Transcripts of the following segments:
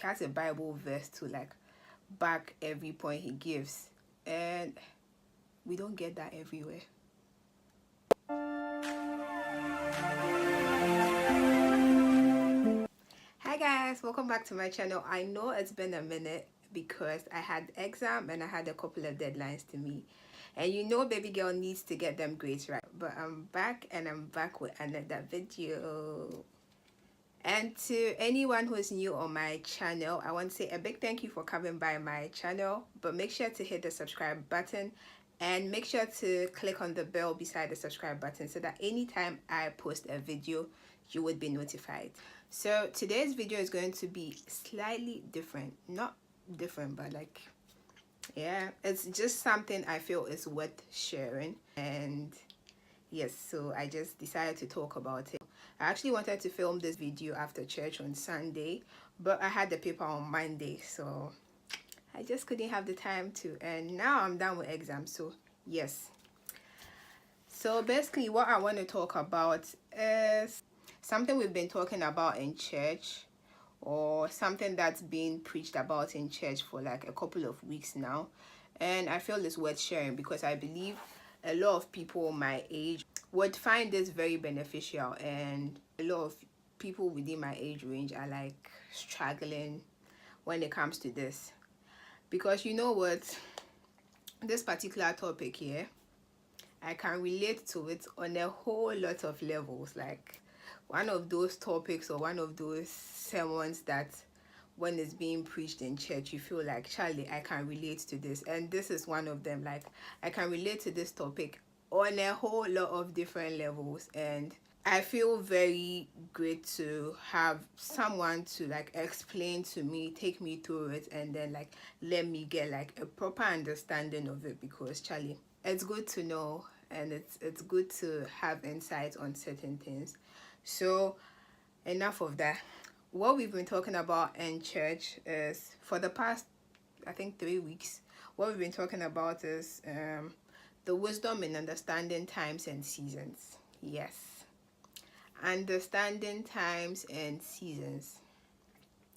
has a Bible verse to like back every point he gives, and we don't get that everywhere. Hi guys, welcome back to my channel. I know it's been a minute because I had exam and I had a couple of deadlines to meet, and you know baby girl needs to get them grades right. But I'm back, and I'm back with another video. And to anyone who is new on my channel, I want to say a big thank you for coming by my channel. But make sure to hit the subscribe button and make sure to click on the bell beside the subscribe button so that anytime I post a video, you would be notified. So today's video is going to be slightly different. Not different, but like, yeah, it's just something I feel is worth sharing. And yes, so I just decided to talk about it. I actually wanted to film this video after church on Sunday, but I had the paper on Monday, so I just couldn't have the time to. And now I'm done with exams, so yes. So basically what I want to talk about is something we've been talking about in church, or something that's been preached about in church for like a couple of weeks now. And I feel it's worth sharing because I believe a lot of people my age would find this very beneficial, and a lot of people within my age range are like struggling when it comes to this. Because you know what, this particular topic here, I can relate to it on a whole lot of levels. Like one of those topics or one of those sermons that when it's being preached in church, you feel like, Charlie, I can relate to this. And this is one of them. Like I can relate to this topic on a whole lot of different levels, and I feel very great to have someone to like explain to me, take me through it, and then like let me get like a proper understanding of it. Because Charlie, it's good to know, and it's good to have insight on certain things. So enough of that. What we've been talking about in church is, for the past I think 3 weeks, what we've been talking about is the wisdom in understanding times and seasons. Yes, understanding times and seasons.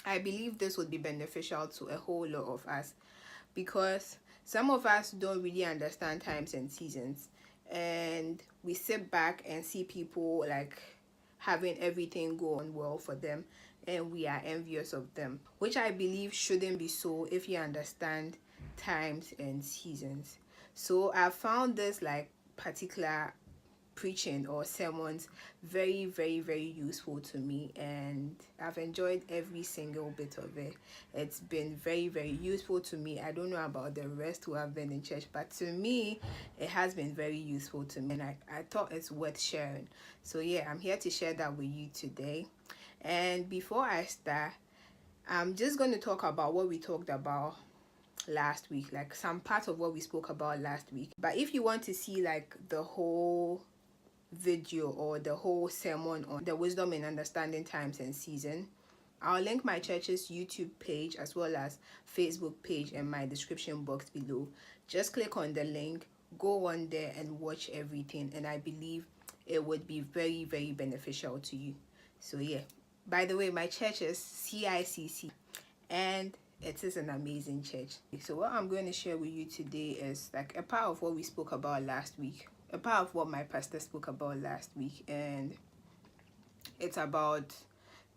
I believe this would be beneficial to a whole lot of us, because some of us don't really understand times and seasons, and we sit back and see people like having everything go on well for them, and we are envious of them, which I believe shouldn't be so if you understand times and seasons. So I found this like particular preaching or sermons very, very, very useful to me, and I've enjoyed every single bit of it. It's been very, very useful to me. I don't know about the rest who have been in church, but to me it has been very useful to me, and I thought it's worth sharing. So yeah, I'm here to share that with you today. And before I start, I'm just going to talk about what we talked about last week, like some part of what we spoke about last week. But if you want to see like the whole video or the whole sermon on the wisdom in understanding times and season, I'll link my church's YouTube page as well as Facebook page in my description box below. Just click on the link, go on there and watch everything, and I believe it would be very, very beneficial to you. So yeah, by the way, my church is CICC, and it is an amazing church. So what I'm going to share with you today is like a part of what we spoke about last week, a part of what my pastor spoke about last week, and it's about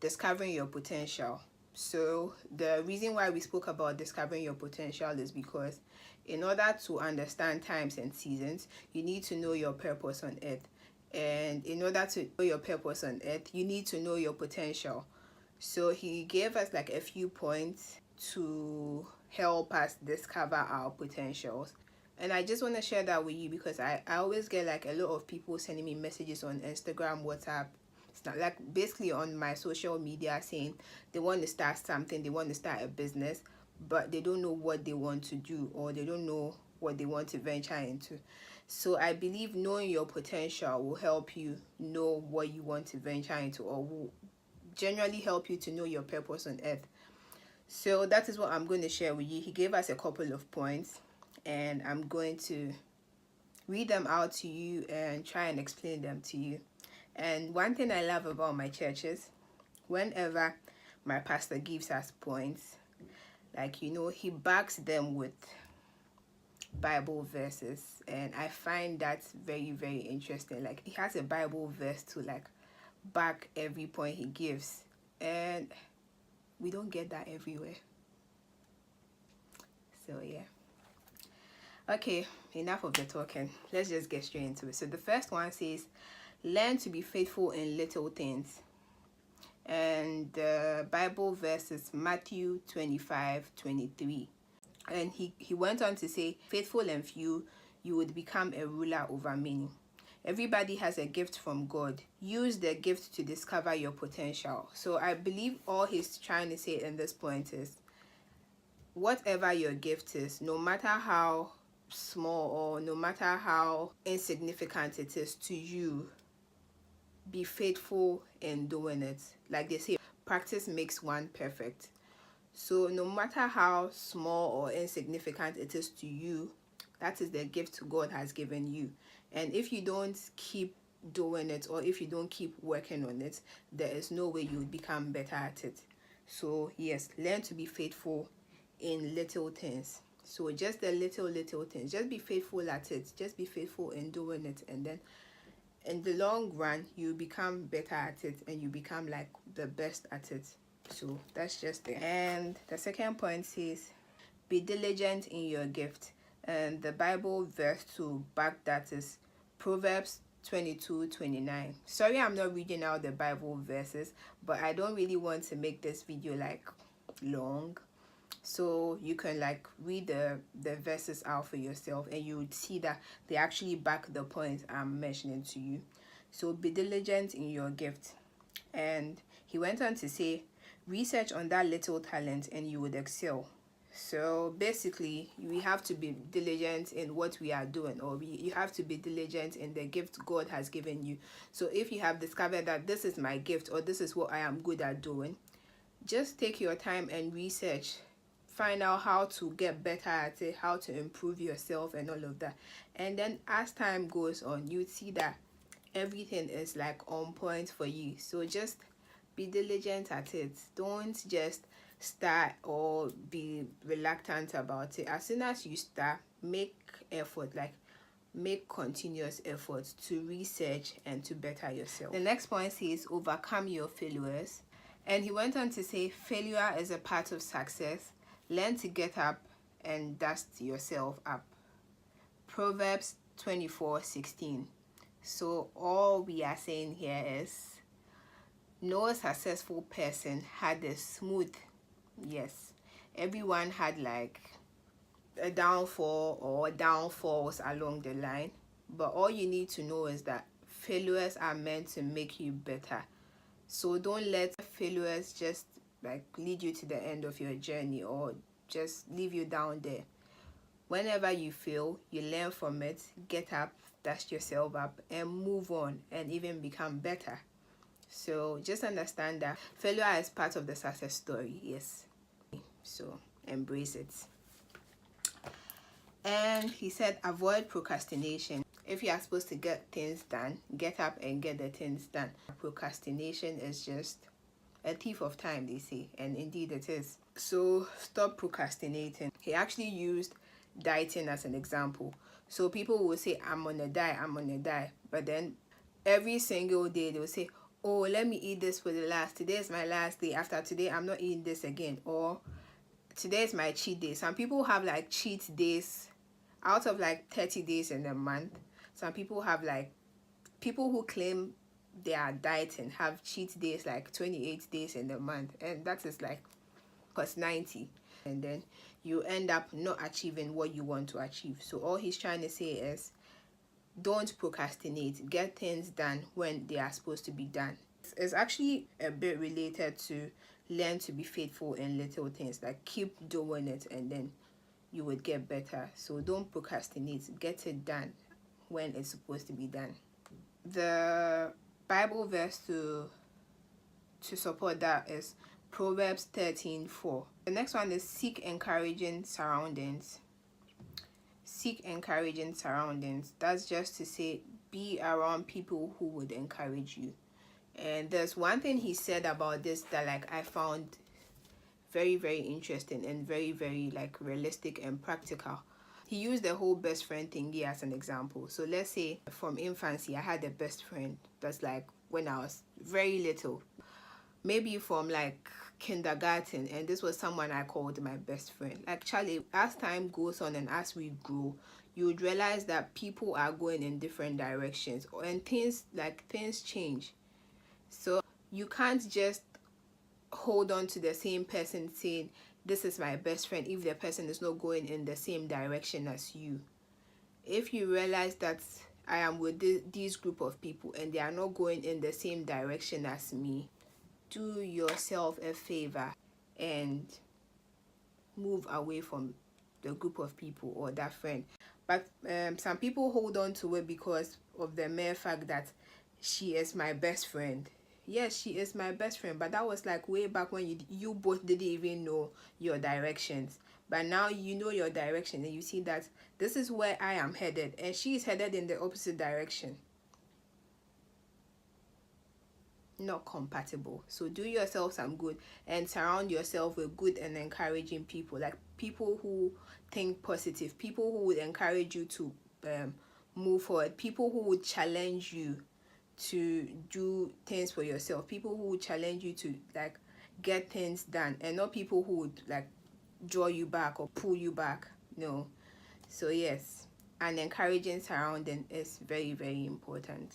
discovering your potential. So the reason why we spoke about discovering your potential is because in order to understand times and seasons, you need to know your purpose on earth. And in order to know your purpose on earth, you need to know your potential. So he gave us like a few points to help us discover our potentials. And I just want to share that with you because I always get like a lot of people sending me messages on Instagram, WhatsApp, like basically on my social media, saying they want to start something, they want to start a business, but they don't know what they want to do, or they don't know what they want to venture into. So I believe knowing your potential will help you know what you want to venture into, or will generally help you to know your purpose on earth. So that is what I'm going to share with you. He gave us a couple of points, and I'm going to read them out to you and try and explain them to you. And one thing I love about my church is whenever my pastor gives us points, like, you know, he backs them with Bible verses, and I find that very, very interesting. Like, he has a Bible verse to like back every point he gives, and we don't get that everywhere. So yeah, okay, enough of the talking, let's just get straight into it. So the first one says, learn to be faithful in little things, and the Bible verse is Matthew 25:23. And he went on to say, faithful and few, you would become a ruler over many. Everybody has a gift from God. Use the gift to discover your potential. So I believe all he's trying to say in this point is, whatever your gift is, no matter how small or no matter how insignificant it is to you, be faithful in doing it. Like they say, practice makes one perfect. So no matter how small or insignificant it is to you, that is the gift God has given you. And if you don't keep doing it, or if you don't keep working on it, there is no way you will become better at it. So yes, learn to be faithful in little things. So just the little things, just be faithful at it, just be faithful in doing it, and then in the long run you become better at it and you become like the best at it. So that's just it. And the second point says, be diligent in your gift, and the Bible verse to back that is Proverbs 22:29. Sorry, I'm not reading out the Bible verses, but I don't really want to make this video like long, so you can like read the verses out for yourself, and you would see that they actually back the points I'm mentioning to you. So be diligent in your gift. And he went on to say, research on that little talent and you would excel. So basically, we have to be diligent in what we are doing, or you have to be diligent in the gift God has given you. So if you have discovered that this is my gift, or this is what I am good at doing, just take your time and research, find out how to get better at it, how to improve yourself and all of that. And then as time goes on, you see that everything is like on point for you. So just be diligent at it. Don't just start or be reluctant about it. As soon as you start, make effort, like make continuous effort to research and to better yourself. The next point says, overcome your failures. And he went on to say, failure is a part of success. Learn to get up and dust yourself up. Proverbs 24:16. So all we are saying here is, no successful person had a smooth, yes, everyone had like a downfall or downfalls along the line, but all you need to know is that failures are meant to make you better. So don't let failures just like lead you to the end of your journey or just leave you down there. Whenever you fail, you learn from it, get up, dust yourself up, and move on and even become better. So just understand that failure is part of the success story. Yes, so embrace it. And he said, avoid procrastination. If you are supposed to get things done, get up and get the things done. Procrastination is just a thief of time, they say, and indeed it is. So stop procrastinating. He actually used dieting as an example. So people will say, I'm on a diet, but then every single day they will say, oh, let me eat this for the last, today is my last day, after today I'm not eating this again, or today is my cheat day. Some people have like cheat days out of like 30 days in a month. Some people have like, people who claim they are dieting have cheat days like 28 days in a month, and that is like plus 90, and then you end up not achieving what you want to achieve. So all he's trying to say is, don't procrastinate, get things done when they are supposed to be done. It's actually a bit related to learn to be faithful in little things, like keep doing it and then you would get better. So don't procrastinate, get it done when it's supposed to be done. The Bible verse to support that is Proverbs 13:4. The next one is seek encouraging surroundings. Seek encouraging surroundings. That's just to say, be around people who would encourage you. And there's one thing he said about this that like I found very, very interesting and very, very like realistic and practical. He used the whole best friend thingy as an example. So let's say from infancy I had a best friend that's like when I was very little, maybe from like kindergarten, and this was someone I called my best friend. Like Charlie, as time goes on and as we grow, you would realize that people are going in different directions and things change. So you can't just hold on to the same person saying this is my best friend if the person is not going in the same direction as you. If you realize that I am with these group of people and they are not going in the same direction as me, do yourself a favor and move away from the group of people or that friend. But some people hold on to it because of the mere fact that she is my best friend. Yes, she is my best friend, but that was like way back when you both didn't even know your directions. But now you know your direction and you see that this is where I am headed and she is headed in the opposite direction. Not compatible. So do yourself some good and surround yourself with good and encouraging people, like people who think positive, people who would encourage you to move forward, people who would challenge you to do things for yourself, people who would challenge you to like get things done, and not people who would like draw you back or pull you back. No. So yes, an encouraging surrounding is very, very important.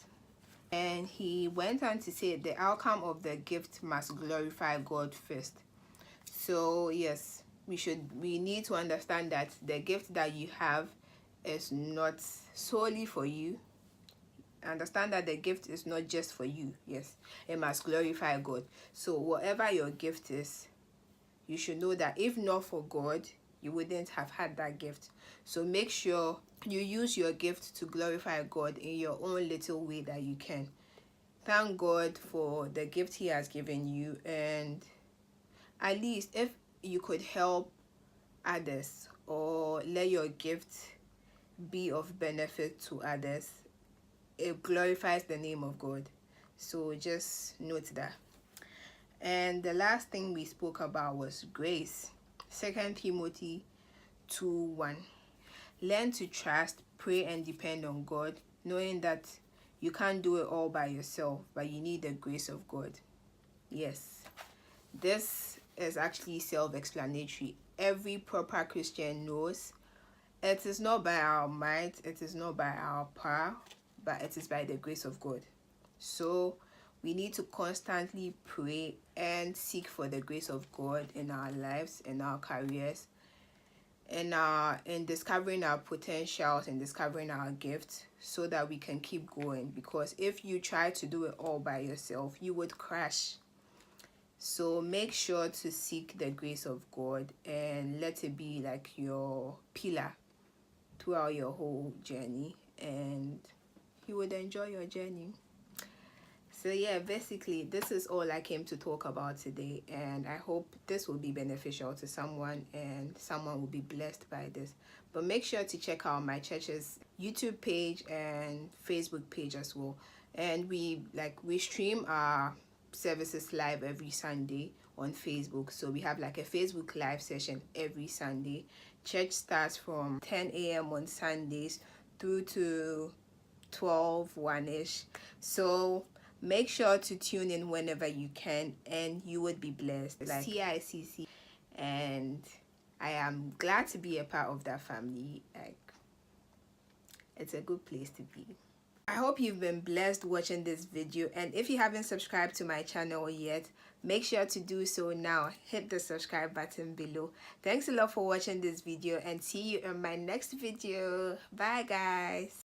And he went on to say the outcome of the gift must glorify God first. So yes, we need to understand that the gift that you have is not solely for you. Understand that the gift is not just for you. Yes, it must glorify God. So whatever your gift is, you should know that if not for God, you wouldn't have had that gift. So make sure you use your gift to glorify God in your own little way that you can. Thank God for the gift he has given you, and at least if you could help others or let your gift be of benefit to others, it glorifies the name of God. So just note that. And the last thing we spoke about was grace. 2 Timothy 2:1. Learn to trust, pray, and depend on God, knowing that you can't do it all by yourself, but you need the grace of God. Yes, this is actually self-explanatory. Every proper Christian knows it is not by our might, it is not by our power, but it is by the grace of God. So we need to constantly pray and seek for the grace of God in our lives, in our careers, in discovering our potentials and discovering our gifts, so that we can keep going. Because if you try to do it all by yourself, you would crash. So make sure to seek the grace of God and let it be like your pillar throughout your whole journey, and you would enjoy your journey. So yeah, basically this is all I came to talk about today, and I hope this will be beneficial to someone and someone will be blessed by this. But make sure to check out my church's YouTube page and Facebook page as well. And we stream our services live every Sunday on Facebook. So we have like a Facebook live session every Sunday. Church starts from 10 a.m. on Sundays through to 1ish. So make sure to tune in whenever you can, and you would be blessed. Like CICC, and I am glad to be a part of that family. Like, it's a good place to be. I hope you've been blessed watching this video, and if you haven't subscribed to my channel yet, make sure to do so now. Hit the subscribe button below. Thanks a lot for watching this video, and see you in my next video. Bye guys.